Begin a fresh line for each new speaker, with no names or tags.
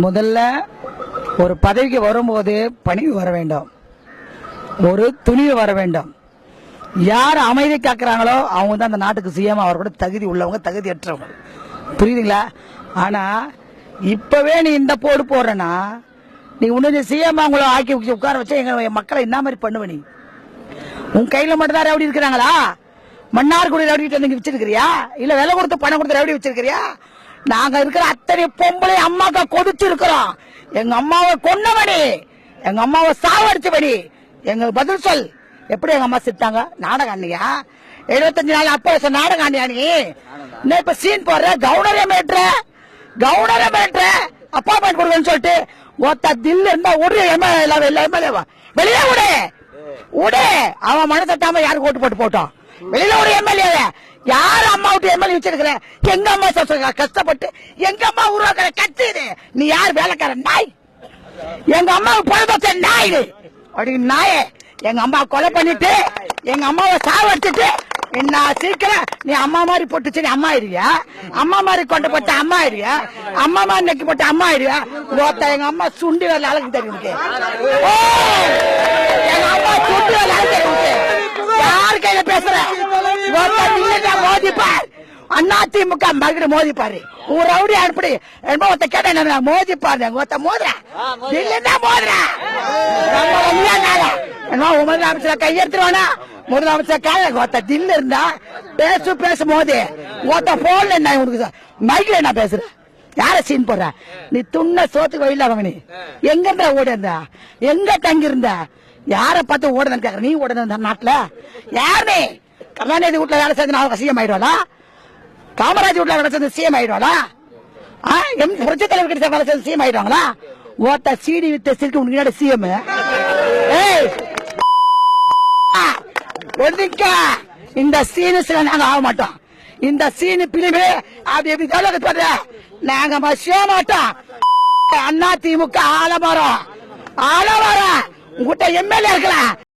முதல்ல ஒரு பதவிக்கு வரும்போது பணிவு வர வேண்டும், ஒரு துணிவு வர வேண்டும். யார் அமைதி காக்குறாங்களோ அவங்க தான் அந்த நாட்டுக்கு சிஎம் அவர் கூட தகுதி உள்ளவங்க, தகுதியற்றவங்க. புரியுதுங்களா? ஆனா இப்பவே நீ இந்த போடு போடுறனா நீ உன்ன சிஎம் அவங்கள ஆக்கி உட்கார வச்சா எங்க மக்களை என்ன மாதிரி பண்ணுவ? நீ உன் கையில மட்டும் தான் ரவுடி இருக்கிறாங்களா? மன்னார்குடி ரவுடி நீங்க வச்சிருக்கிறியா? இல்ல விலை கொடுத்து பணம் கொடுத்து ரவுடி வச்சிருக்கிறியா? நாங்க இருக்கிற அத்தனை பொம்பளை அம்மாக்கா கொடுத்து இருக்கிறோம். எங்க அம்மாவை கொன்னவடி, எங்க அம்மாவை சாவடிச்சபடி எங்களுக்கு பதில் சொல். எப்படி எங்க அம்மா செத்தாங்க? நாடகம் ஆண்டியா? 75 நாள் அப்ப நாடகம் ஆண்டியா? நீ என்ன இப்ப சீன் போடுற? கவுனரே மேட்ற அப்பாயின்மெண்ட் கொடுக்கணும்னு சொல்லிட்டு ஒத்த தில்லு இருந்தா ஒரு எம்எல்ஏவா வெளியே விடு. அவன் மன தட்டாம யாருக்கு ஓட்டு போட்டு போட்டோம். வெளியில ஒரு எம்எல்ஏ யார் அம்மா விட்டு எம்எல்ஏ வச்சிருக்கிற? எங்க அம்மா கஷ்டப்பட்டு எங்க அம்மா உருவாக்குற கட்சி இது. நீ யார் வேலைக்கார நாய்? எங்க அம்மாவுக்கு பொழுது நாய் அப்படி நாயே. எங்க அம்மா கொலை பண்ணிட்டு எங்க அம்மாவை சாவடிச்சுட்டு என்ன சீக்கிரம் நீ அம்மா மாதிரி போட்டுச்சு அம்மா ஆயிருவியா? அம்மா மாதிரி கொண்டு போட்ட அம்மா ஆயிருவியா? அம்மா மாதிரி நெக்கி போட்ட அம்மா ஆயிருவியா? எங்க அம்மா சுண்டி வரல அழகு தெரியும். எங்க அம்மா சுண்டி வரல அழகு தெரியும். யாரு கையில பேசுற? மோதிப்பார் அதிமுக மகிழ மோதிப்பாரு. ஒரு ரவுடி அனுப்பி ஒருத்த கேட்ட மோதிப்பாரு. ஒருத்த மோதுற முதலமைச்சர் கையெடுத்துருவானா? முதலமைச்சர் கால ஒருத்த தில்லு இருந்தா பேசு மோதி ஒருத்த போன்ல என்ன உனக்கு மைக்ல என்ன பேசுற? யார சீன் போடுற? நீ துண்ண சோத்துக்கு வழியில அவங்க. நீ எங்க இருந்தா ஓடி இருந்தா? எங்க தங்கி இருந்தா? யார பார்த்து ஓடுன்னு கேக்குற? நீ ஓடுன நாட்டுல யாரு? நீ கருணாநிதி வீட்டுல வேலை செஞ்சு நான் சிஎம் ஆயிடுவாளா? காமராஜ் வீட்டுல வேலை செஞ்சு சிஎம் ஆயிடுவாளா? புரட்சி தலைவர் கிட்ட வேலை செஞ்சு சிஎம் ஆயிடுவாங்களா? ஓட்ட சீடி வித்த சிரிக்கு உனக்கு சிஎம். இந்த சீனஸ்ல நாங்க ஆக மாட்டோம். இந்த சீனு பிரிவு அப்படி எப்படி சொல்ல நாங்க மசிய மாட்டோம். அதிமுக ஆலமரம் உங்ககிட்ட எம்எல்ஏ இருக்கலாம்.